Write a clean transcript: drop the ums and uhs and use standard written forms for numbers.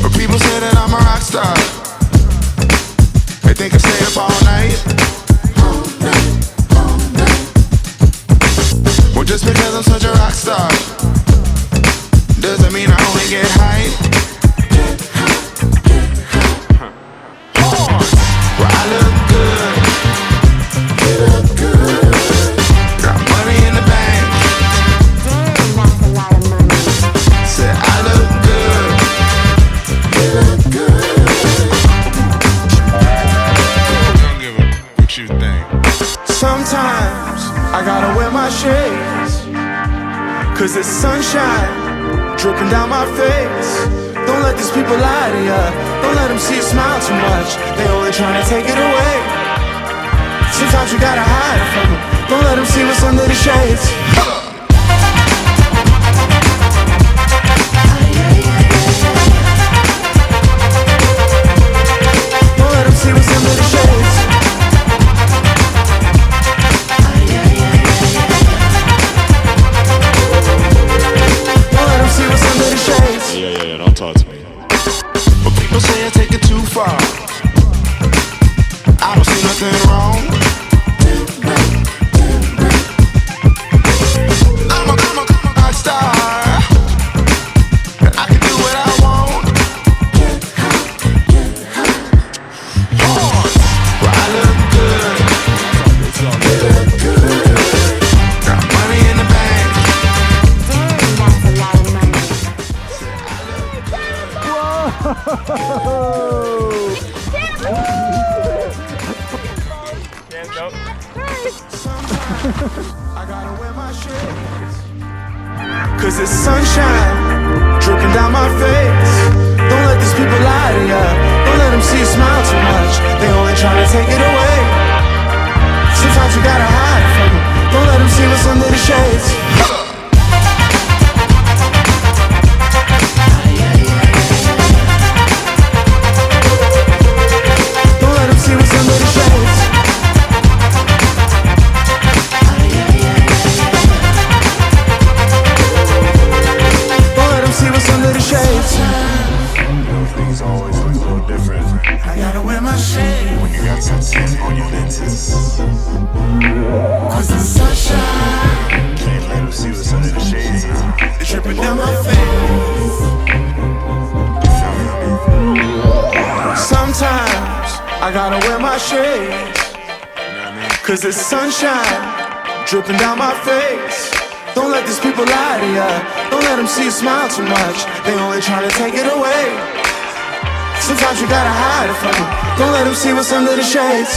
But people say that I'm a rock star. They think I stay up all night. Well, just because I'm such a rock star doesn't mean I only get hype. Well, I look good. You look good. Got money in the bank. Damn, that's a lot of money. Said I look good. You look good. Don't give a what you think. Sometimes I gotta wear my shades, 'cause it's sunshine dripping down my face. Don't let these people lie to ya. Don't let them see you smile too much. They only trying to take it away. Sometimes you gotta hide from them. Don't let them see what's under the shades. Don't let them see what's under the shades. Don't let them see what's under the shades. Yeah, don't talk to me. But people say I take it too far. I don't see nothing wrong. I'm a rock star. I can do what I want. Well, I look good. You look good. Got money in the bank. Damn, that's a lot of money. I gotta wear my shades, 'cause it's sunshine dripping down my face. Don't let these people lie to ya. Don't let them see you smile too much. They only trying to take it away. Sometimes you gotta hide from them. Don't let them see what's under the shades. Don't let them see what's under the shades. Don't let them see what's under the shades. Things always look a little different I gotta wear my shades, when you got some tint on your lenses. 'cause the sunshine Can't let them see what's under the shades. is dripping down my face. Sometimes I gotta wear my shades, 'cause it's sunshine dripping down my face. Don't let these people lie to ya. Don't let them see you smile too much. They only trying to take it away. Sometimes you gotta hide it from them. Don't let them see what's under the shades.